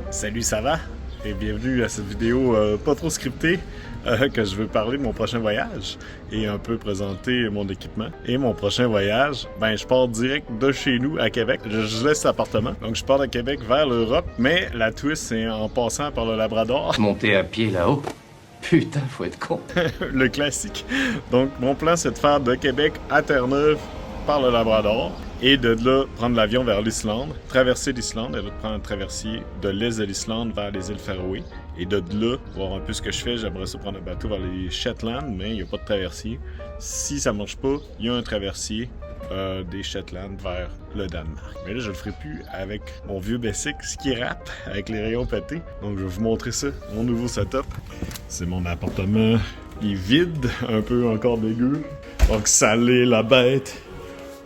Salut, ça va? Et bienvenue à cette vidéo pas trop scriptée que je veux parler de mon prochain voyage et un peu présenter mon équipement. Et mon prochain voyage, je pars direct de chez nous à Québec. Je laisse l'appartement. Donc je pars de Québec vers l'Europe, mais la twist c'est en passant par le Labrador. Monter à pied là-haut? Putain, faut être con. Le classique. Donc mon plan c'est de faire de Québec à Terre-Neuve par le Labrador. Et de là, prendre l'avion vers l'Islande, traverser l'Islande, et là, prendre un traversier de l'est de l'Islande vers les îles Faroé. Et de là, voir un peu ce que je fais, j'aimerais ça prendre un bateau vers les Shetland, mais il n'y a pas de traversier. Si ça marche pas, il y a un traversier des Shetland vers le Danemark. Mais là, je le ferai plus avec mon vieux Bessic, ski rap, avec les rayons pétés. Donc, je vais vous montrer ça, mon nouveau setup. C'est mon appartement. Il est vide, un peu encore dégueu. Donc, salé la bête.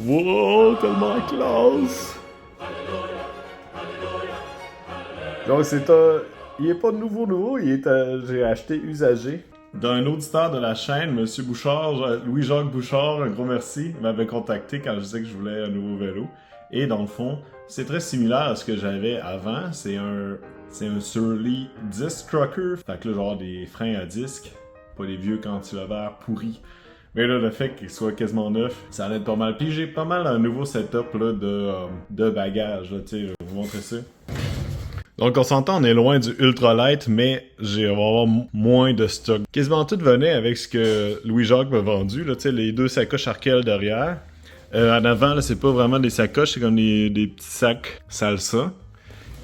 Wow, tellement classe! Donc c'est il est pas nouveau, il est j'ai acheté usagé. D'un auditeur de la chaîne, Monsieur Bouchard, Louis-Jacques Bouchard, un gros merci, il m'avait contacté quand je disais que je voulais un nouveau vélo. Et dans le fond, c'est très similaire à ce que j'avais avant. C'est un Surly Disc Trucker. Fait que là, genre des freins à disque, pas les vieux cantilevers pourris. Mais là, le fait qu'il soit quasiment neuf, ça aide pas mal. Puis j'ai pas mal un nouveau setup là, de bagages. Tu sais, je vais vous montrer ça. Donc on s'entend, on est loin du ultralight, mais on va avoir moins de stock. Quasiment tout venait avec ce que Louis-Jacques m'a vendu. Là, tu sais, les deux sacoches Arkel derrière. En avant, là, c'est pas vraiment des sacoches, c'est comme des petits sacs salsa.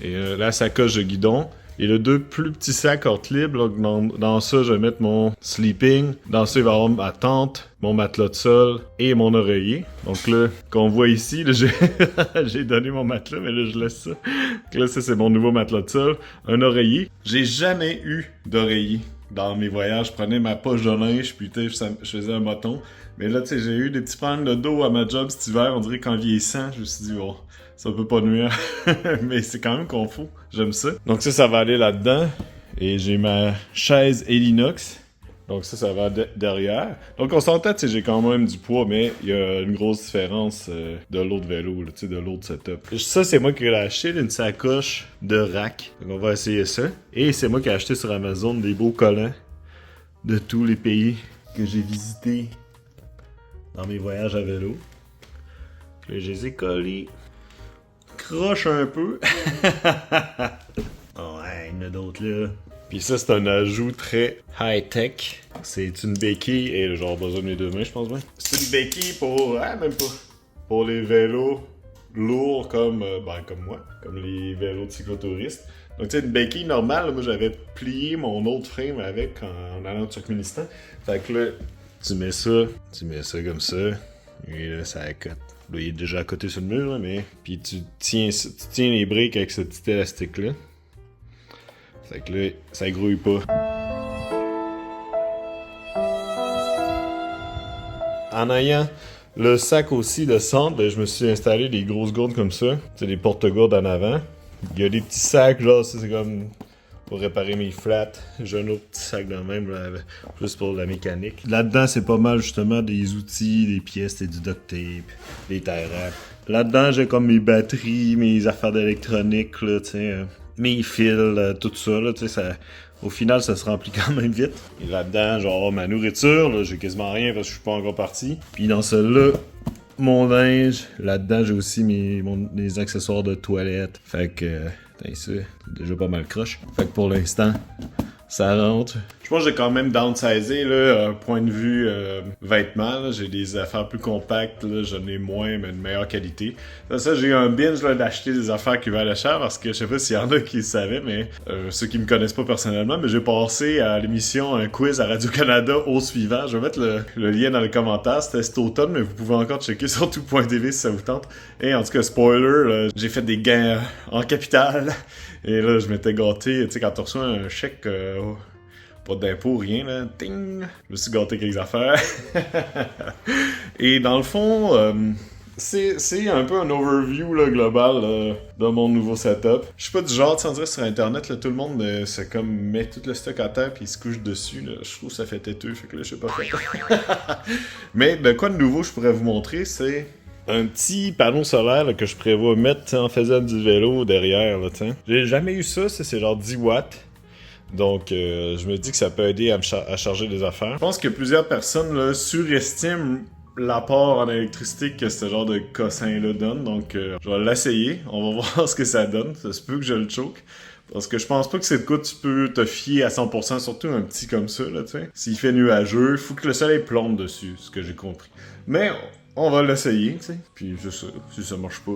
Et la sacoche de guidon. Et le deux plus petits sacs hors libre, dans ça, je vais mettre mon sleeping. Dans ça, il va y avoir ma tente, mon matelas de sol et mon oreiller. Donc là, qu'on voit ici, là, j'ai donné mon matelas, mais là, je laisse ça. Donc là, ça, c'est mon nouveau matelas de sol. Un oreiller. J'ai jamais eu d'oreiller dans mes voyages. Je prenais ma poche de linge, puis je faisais un bâton. Mais là, tu sais, j'ai eu des petits problèmes de dos à ma job cet hiver. On dirait qu'en vieillissant, je me suis dit, oh, ça peut pas nuire. Mais c'est quand même confort. J'aime ça. Donc ça va aller là-dedans. Et j'ai ma chaise Elinox. Donc ça va derrière. Donc on s'entend, tu sais, j'ai quand même du poids, mais il y a une grosse différence de l'autre vélo, tu sais, de l'autre setup. Ça, c'est moi qui l'ai acheté, une sacoche de rack. Donc on va essayer ça. Et c'est moi qui ai acheté sur Amazon des beaux collants de tous les pays que j'ai visités dans mes voyages à vélo. Là, je les ai collés. Croche un peu. Oh, ouais, il y en a d'autres là. Puis ça, c'est un ajout très high-tech. C'est une béquille et genre besoin de mes deux mains, je pense bien. C'est une béquille pour... Ah, même pas. Pour les vélos lourds comme moi. Comme les vélos de cyclotouristes. Donc tu sais, une béquille normale, là, moi j'avais plié mon autre frame avec en allant au Turkménistan. Fait que là, tu mets ça comme ça. Et là, ça accote. Là, il est déjà à côté sur le mur, là, mais... Puis tu tiens les briques avec ce petit élastique-là. Fait que là, ça grouille pas. En ayant le sac aussi de centre, je me suis installé des grosses gourdes comme ça. C'est des porte-gourdes en avant. Il y a des petits sacs, genre, c'est comme... pour réparer mes flats. J'ai un autre petit sac de même, là, juste pour la mécanique. Là-dedans, c'est pas mal justement des outils, des pièces, du duct tape, des tie wraps. Là-dedans, j'ai comme mes batteries, mes affaires d'électronique, là, tu sais, mes fils, tout ça, là, tu sais, au final, ça se remplit quand même vite. Et là-dedans, genre, ma nourriture, là, j'ai quasiment rien parce que je suis pas encore parti. Puis dans celui-là, mon linge. Là-dedans, j'ai aussi mes accessoires de toilette. Fait que... c'est déjà pas mal croche. Fait que pour l'instant, ça rentre. Je pense que j'ai quand même downsizé, là, un point de vue vêtements. Là. J'ai des affaires plus compactes, là, j'en ai moins, mais de meilleure qualité. Ça j'ai eu un binge là, d'acheter des affaires qui valaient cher, parce que je sais pas s'il y en a qui le savaient, mais ceux qui me connaissent pas personnellement, mais j'ai passé à l'émission un quiz à Radio-Canada au suivant. Je vais mettre le lien dans les commentaires. C'était cet automne, mais vous pouvez encore checker sur tout.tv si ça vous tente. Et en tout cas, spoiler, là, j'ai fait des gains en capital. Et là, je m'étais gâté, tu sais, quand tu reçois un chèque, pas d'impôt, rien, là, ting! Je me suis gâté quelques affaires. Et dans le fond, c'est un peu un overview là, global de mon nouveau setup. Je suis pas du genre, tu sais, on dirait sur Internet, là, tout le monde se comme met tout le stock à terre puis il se couche dessus. Là. Je trouve que ça fait têteux, fait que là, je sais pas fait. Mais de quoi de nouveau je pourrais vous montrer, c'est un petit panneau solaire là, que je prévois mettre en faisant du vélo derrière. Là, j'ai jamais eu ça, c'est genre 10 watts. Donc, je me dis que ça peut aider à charger des affaires. Je pense que plusieurs personnes là, surestiment l'apport en électricité que ce genre de cossin-là donne. Donc, je vais l'essayer. On va voir ce que ça donne. Ça se peut que je le choke. Parce que je pense pas que c'est de quoi tu peux te fier à 100%, surtout un petit comme ça, là, tu sais. S'il fait nuageux, il faut que le soleil plombe dessus, ce que j'ai compris. Mais on va l'essayer, tu sais. Puis juste si ça marche pas,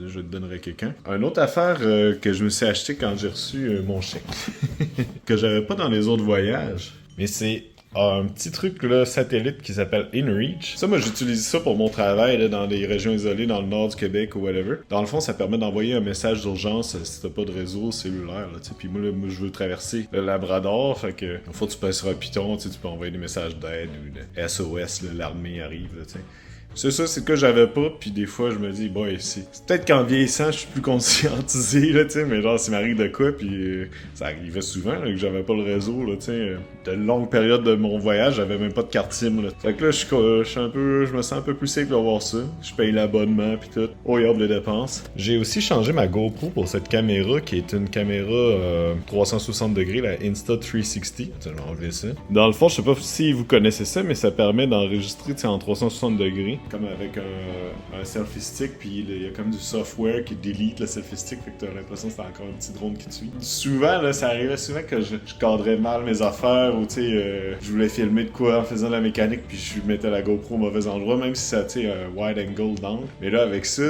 je te donnerai quelqu'un. Une autre affaire que je me suis acheté quand j'ai reçu mon chèque, que j'avais pas dans les autres voyages, mais c'est un petit truc là, satellite qui s'appelle InReach. Ça, moi, j'utilise ça pour mon travail là, dans des régions isolées, dans le nord du Québec ou whatever. Dans le fond, ça permet d'envoyer un message d'urgence si t'as pas de réseau cellulaire. Là, puis moi, je veux traverser le Labrador, fait que faut que tu passes sur un piton, tu peux envoyer des messages d'aide ou de SOS, là, l'armée arrive, là, tu sais. C'est ça, c'est que j'avais pas, puis des fois, je me dis, boy, c'est peut-être qu'en vieillissant, je suis plus conscientisé, là, tu sais, mais genre, s'il m'arrive de quoi, puis ça arrivait souvent, là, que j'avais pas le réseau, là, tu sais. De longues périodes de mon voyage, j'avais même pas de carte SIM, là. Fait que là, je me sens un peu plus safe d'avoir ça. Je paye l'abonnement, puis tout. Oh, y'a les dépenses. J'ai aussi changé ma GoPro pour cette caméra, qui est une caméra 360 degrés, la Insta360. Je vais enlever ça. Dans le fond, je sais pas si vous connaissez ça, mais ça permet d'enregistrer, tu sais, en 360 degrés. Comme avec un selfie stick, puis il y a comme du software qui delete le selfie stick, fait que t'as l'impression que c'est encore un petit drone qui te suit. Souvent, là, ça arrivait souvent que je cadrais mal mes affaires, ou tu sais, je voulais filmer de quoi en faisant de la mécanique, puis je mettais la GoPro au mauvais endroit, même si ça, tu sais, un wide angle d'angle. Mais là, avec ça,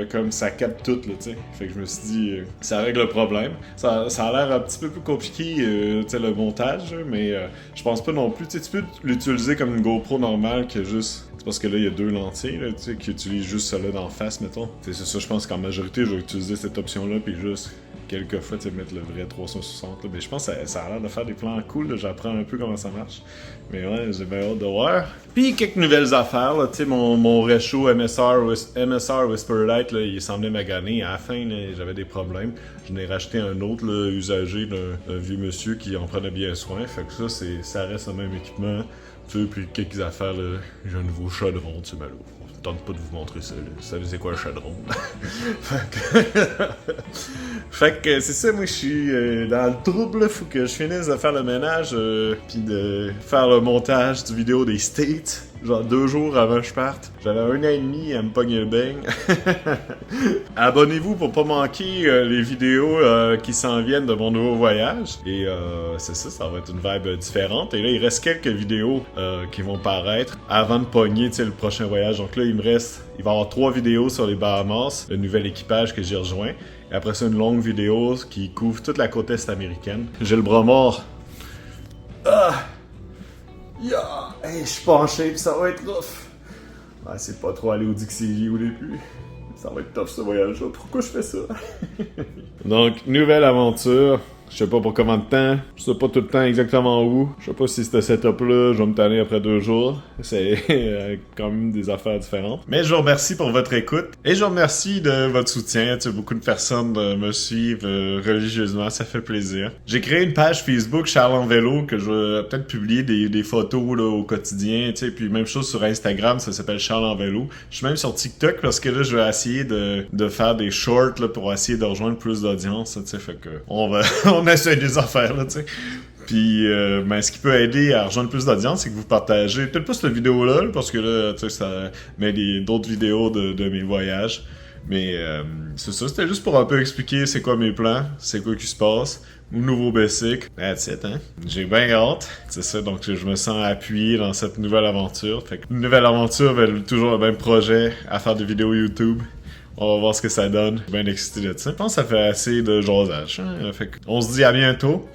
comme ça capte tout, là, tu sais. Fait que je me suis dit, ça règle le problème. Ça a l'air un petit peu plus compliqué, tu sais, le montage, mais je pense pas non plus. Tu sais, tu peux l'utiliser comme une GoPro normale que juste. C'est parce que là, il y a deux lentilles là, tu sais, qui utilisent juste celle-là d'en face, mettons. C'est ça, je pense qu'en majorité, je vais utiliser cette option-là, puis juste quelques fois, tu sais, mettre le vrai 360. Là. Mais je pense que ça a l'air de faire des plans cool. Là. J'apprends un peu comment ça marche. Mais ouais, j'ai bien hâte de voir. Puis quelques nouvelles affaires. Tu sais, mon réchaud MSR Whisperlight, là, il semblait maganer. À la fin, là, j'avais des problèmes. Je n'ai racheté un autre là, usagé d'un vieux monsieur qui en prenait bien soin. Fait que ça reste le même équipement. Tu sais, puis quelques affaires, là, j'ai un nouveau chaudron, tu sais, mais là, je tente pas de vous montrer ça, là. Vous savez c'est quoi un chaudron? Fait que c'est ça, moi, je suis dans le trouble, là, faut que je finisse de faire le ménage, puis de faire le montage du vidéo des States. Genre 2 jours avant que je parte. J'avais 1 an et demi à me pogner le beigne. Abonnez-vous pour pas manquer les vidéos qui s'en viennent de mon nouveau voyage. Et c'est ça va être une vibe différente. Et là, il reste quelques vidéos qui vont paraître avant de pogner le prochain voyage. Donc là, il va y avoir 3 vidéos sur les Bahamas, le nouvel équipage que j'ai rejoint. Et après ça, une longue vidéo qui couvre toute la côte est américaine. J'ai le bras mort. Ah! Yeah! Hey, je suis pas en shape, ça va être rough. Ah, c'est pas trop aller au Dixie au début. Ça va être tough ce voyage-là. Pourquoi je fais ça? Donc, nouvelle aventure. Je sais pas pour combien de temps. Je sais pas tout le temps exactement où. Je sais pas si ce setup-là, je vais me tanner après 2 jours. C'est quand même des affaires différentes. Mais je vous remercie pour votre écoute. Et je vous remercie de votre soutien. Tu sais, beaucoup de personnes me suivent religieusement. Ça fait plaisir. J'ai créé une page Facebook Charles en vélo que je vais peut-être publier des photos là, au quotidien. Tu sais, puis même chose sur Instagram. Ça s'appelle Charles en vélo. Je suis même sur TikTok parce que là, je vais essayer de faire des shorts là, pour essayer de rejoindre plus d'audience. Tu sais, fait que on essaie des affaires, là, tu sais. Puis, ce qui peut aider à rejoindre plus d'audience, c'est que vous partagez peut-être pas cette vidéo-là, parce que là, tu sais, ça met d'autres vidéos de mes voyages. Mais, c'est ça, c'était juste pour un peu expliquer c'est quoi mes plans, c'est quoi qui se passe, mon nouveau basic. That's it, hein. J'ai bien hâte. C'est ça, donc je me sens appuyé dans cette nouvelle aventure. Fait que, une nouvelle aventure, toujours le même projet, à faire des vidéos YouTube. On va voir ce que ça donne. Je suis bien excité de ça. Je pense que ça fait assez de jasage. Hein? Fait on se dit à bientôt.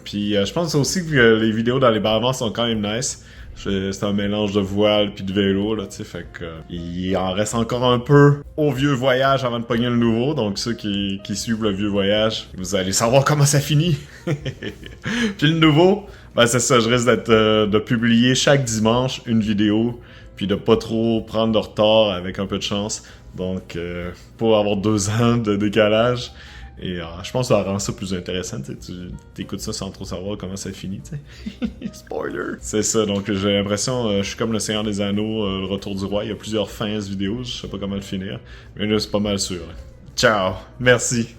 Puis je pense aussi que les vidéos dans les Bahamas sont quand même nice. C'est un mélange de voile puis de vélo, là, tu sais, fait que il en reste encore un peu au vieux voyage avant de pogner le nouveau, donc ceux qui suivent le vieux voyage, vous allez savoir comment ça finit. Puis le nouveau, c'est ça, je risque de publier chaque dimanche une vidéo, puis de pas trop prendre de retard avec un peu de chance, donc pour avoir 2 ans de décalage. Et je pense que ça rend ça plus intéressant. Tu écoutes ça sans trop savoir comment ça finit. Spoiler! C'est ça, donc j'ai l'impression, je suis comme le Seigneur des Anneaux, le Retour du Roi. Il y a plusieurs fins à cette vidéo, je sais pas comment le finir. Mais là, c'est pas mal sûr. Ciao! Merci!